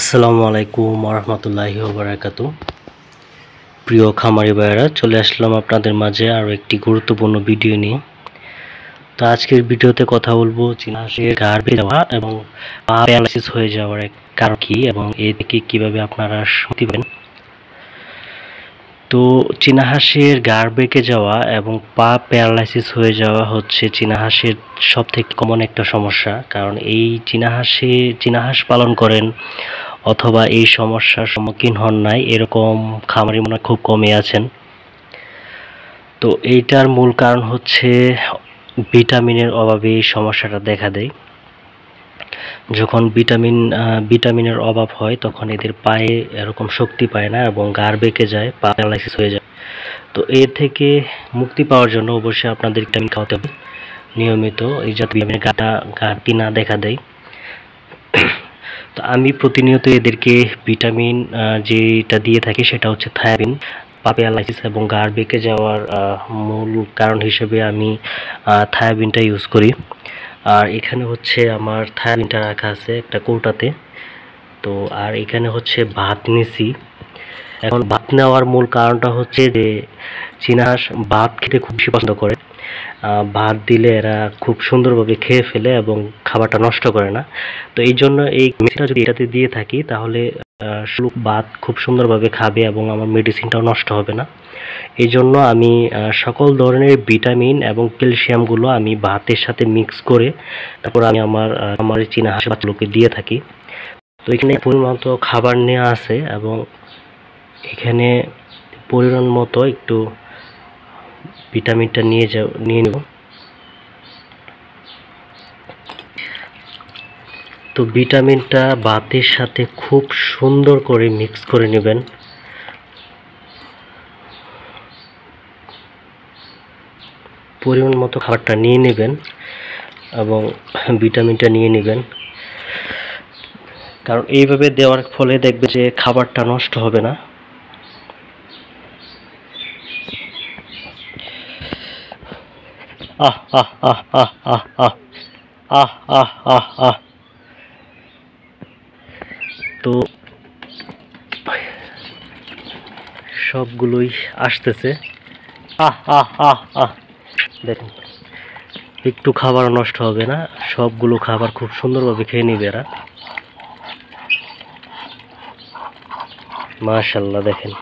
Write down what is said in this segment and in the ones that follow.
আসসালামু আলাইকুম ওরহমতুল্লাহি ওবারাকাতু। প্রিয় খামারি ভাইয়েরা, চলে আসলাম আপনাদের মাঝে আরও একটি গুরুত্বপূর্ণ ভিডিও নিয়ে। তো আজকের ভিডিওতে কথা বলবো চীনা হাঁসের ঘাড় বেয়ে যাওয়া এবং পা প্যারালাইসিস হয়ে যাওয়ার এক কারণ কী এবং এ থেকে কীভাবে আপনারা মুক্তি পাবেন। তো চীনা হাঁসের ঘাড় বেঁকে যাওয়া এবং পা প্যারালাইসিস হয়ে যাওয়া হচ্ছে চীনা হাঁসের সবথেকে কমন একটা সমস্যা। কারণ এই চীনা হাঁস পালন করেন অথবা এই সমস্যার সম্মুখীন হন নাই এরকম খামারি মনে খুব কমই আছেন। তো এইটার মূল কারণ হচ্ছে ভিটামিনের অভাবে এই সমস্যাটা দেখা দেয়। যখন ভিটামিনের অভাব হয় তখন এদের পায়ে এরকম শক্তি পায় না এবং ঘাড় বেঁকে যায়, পা প্যারালাইসিস হয়ে যায়। তো এর থেকে মুক্তি পাওয়ার জন্য অবশ্যই আপনাদের ভিটামিন খাওয়াতে হবে নিয়মিত, এই যাতে ভিটামিনের ঘাটতি না দেখা দেয়। তো আমি প্রতিনিয়ত এদেরকে ভিটামিন যেটা দিয়ে থাকি সেটা হচ্ছে থায়াবিন। পা প্যারালাইসিস এবং ঘাড় বেঁকে যাওয়ার মূল কারণ হিসেবে আমি থায়াবিনটা ইউজ করি। আর এখানে হচ্ছে আমার থায়াবিনটা রাখা আছে একটা কৌটাতে। তো আর এখানে হচ্ছে ভাত নিছি। এখন ভাত নেওয়ার মূল কারণটা হচ্ছে যে চীনা হাঁস ভাত খেতে খুব বেশি পছন্দ করে। ভাত দিলে এরা খুব সুন্দরভাবে খেয়ে ফেলে এবং খাবারটা নষ্ট করে না। তো এই জন্য এই মেডিসিনটা যদি এটাতে দিয়ে থাকি তাহলে ভাত খুব সুন্দরভাবে খাবে এবং আমার মেডিসিনটাও নষ্ট হবে না। এই জন্য আমি সকল ধরনের ভিটামিন এবং ক্যালসিয়ামগুলো আমি ভাতের সাথে মিক্স করে তারপর আমি আমার চীনা হাঁস বাচ্চাগুলোকে দিয়ে থাকি। তো এখানে পরিমাণ মতো খাবার নেওয়া আছে এবং এখানে পরিমাণ মতো একটু ভিটামিনটা নিয়ে নেব। তো ভিটামিনটা ভাতের সাথে খুব সুন্দর করে মিক্স করে নেবেন। পরিমাণ মতো খাবারটা নিয়ে নেবেন এবং ভিটামিনটা নিয়ে নেবেন, কারণ এইভাবে দেওয়ার ফলে দেখবে যে খাবারটা নষ্ট হবে না। আহ আহ আহ আহ আহ আহ আহ আহ আহ আহ তো সবগুলোই আসতেছে। আহ আহ আহ আহ দেখুন, একটু খাবার নষ্ট হবে না, সবগুলো খাবার খুব সুন্দরভাবে খেয়ে নিবে এরা। মাশাআল্লাহ, দেখেন।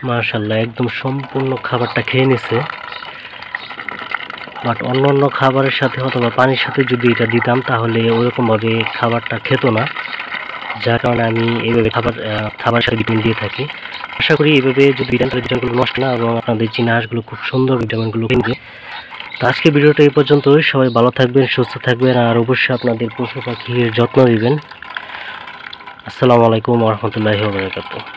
মাশাআল্লাহ, একদম সম্পূর্ণ খাবারটা খেয়ে নিছে। বাট অন্য খাবারের সাথে অথবা পানির সাথে যদি এটা দিতাম তাহলে ওরকমভাবে খাবারটা খেত না, যার কারণে আমি এইভাবে খাবারের সাথে ভিটামিন দিয়ে থাকি। আশা করি এইভাবে যদি ভিটামিনগুলো নষ্ট না এবং আপনাদের চীনা হাঁসগুলো খুব সুন্দর ভিটামিনগুলো কিনবে। তো আজকে ভিডিওটা এই পর্যন্তই। সবাই ভালো থাকবেন, সুস্থ থাকবেন আর অবশ্যই আপনাদের পশু পাখির যত্ন নেবেন। আসসালামু আলাইকুম ওয়া রাহমাতুল্লাহি ওয়া বারাকাতুহু।